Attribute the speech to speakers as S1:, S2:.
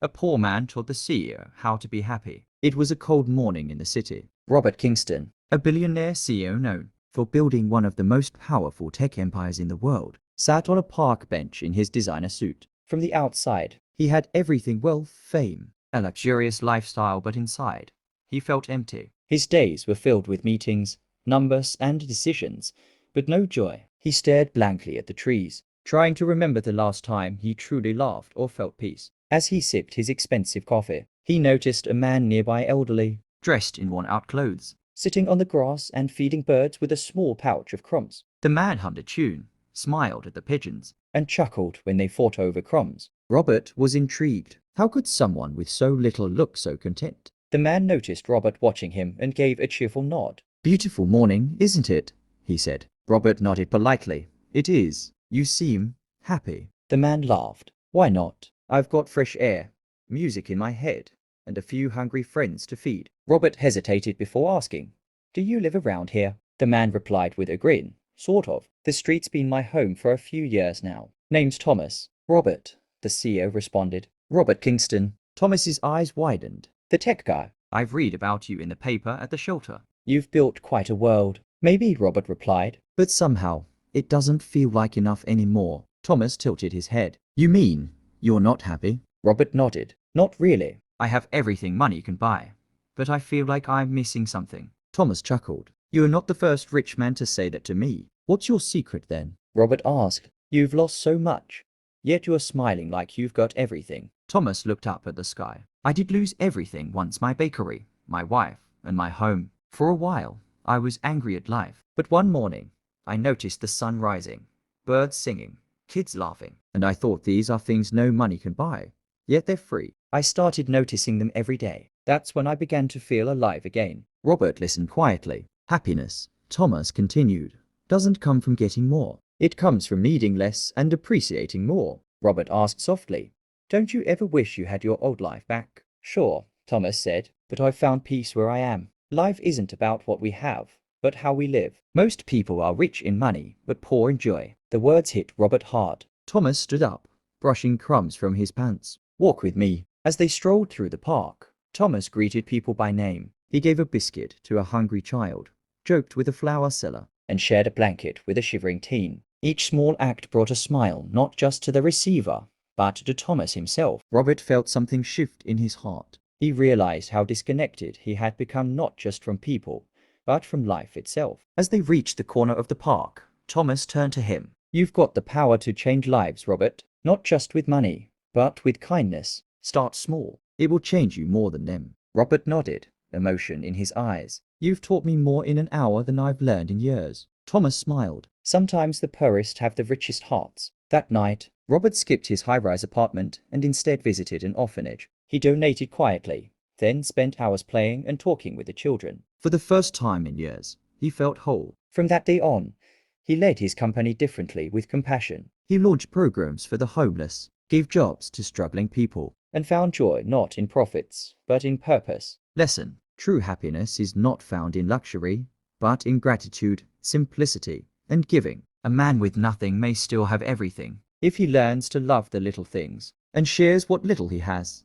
S1: A poor man told the CEO how to be happy. It was a cold morning in the city. Robert Kingston, a billionaire CEO known for building one of the most powerful tech empires in the world, sat on a park bench in his designer suit. From the outside, he had everything: wealth, fame, a luxurious lifestyle, but inside, he felt empty. His days were filled with meetings, numbers, and decisions, but no joy. He stared blankly at the trees, trying to remember the last time he truly laughed or felt peace. As he sipped his expensive coffee, he noticed a man nearby, elderly, dressed in worn-out clothes, sitting on the grass and feeding birds with a small pouch of crumbs. The man hummed a tune, smiled at the pigeons, and chuckled when they fought over crumbs. Robert was intrigued. How could someone with so little look so content? The man noticed Robert watching him and gave a cheerful nod. "Beautiful morning, isn't it?" he said. Robert nodded politely. "It is. You seem happy." The man laughed. "Why not? I've got fresh air, music in my head, and a few hungry friends to feed." Robert hesitated before asking, "Do you live around here?" The man replied with a grin, "Sort of. The street's been my home for a few years now. Name's Thomas." "Robert," the CEO responded. "Robert Kingston." Thomas's eyes widened. "The tech guy. I've read about you in the paper at the shelter. You've built quite a world." "Maybe," Robert replied, "but somehow it doesn't feel like enough anymore." Thomas tilted his head. "You mean you're not happy?" Robert nodded. "Not really. I have everything money can buy, but I feel like I'm missing something." Thomas chuckled. "You're not the first rich man to say that to me. What's your secret then?" Robert asked. "You've lost so much, yet you're smiling like you've got everything." Thomas looked up at the sky. "I did lose everything once: my bakery, my wife, and my home. For a while, I was angry at life. But one morning, I noticed the sun rising, birds singing, kids laughing, and I thought, these are things no money can buy, yet they're free. I started noticing them every day. That's when I began to feel alive again." Robert listened quietly. "Happiness," Thomas continued, "doesn't come from getting more. It comes from needing less and appreciating more." Robert asked softly, "Don't you ever wish you had your old life back?" "Sure," Thomas said, "but I've found peace where I am. Life isn't about what we have, but how we live. Most people are rich in money, but poor in joy." The words hit Robert hard. Thomas stood up, brushing crumbs from his pants. "Walk with me." As they strolled through the park, Thomas greeted people by name. He gave a biscuit to a hungry child, joked with a flower seller, and shared a blanket with a shivering teen. Each small act brought a smile, not just to the receiver, but to Thomas himself. Robert felt something shift in his heart. He realized how disconnected he had become, not just from people, but from life itself. As they reached the corner of the park, Thomas turned to him. "You've got the power to change lives, Robert. Not just with money, but with kindness. Start small. It will change you more than them." Robert nodded, emotion in his eyes. "You've taught me more in an hour than I've learned in years." Thomas smiled. "Sometimes the poorest have the richest hearts." That night, Robert skipped his high-rise apartment and instead visited an orphanage. He donated quietly, then spent hours playing and talking with the children. For the first time in years, he felt whole. From that day on, he led his company differently, with compassion. He launched programs for the homeless, gave jobs to struggling people, and found joy not in profits, but in purpose. Lesson: true happiness is not found in luxury, but in gratitude, simplicity, and giving. A man with nothing may still have everything, if he learns to love the little things and shares what little he has.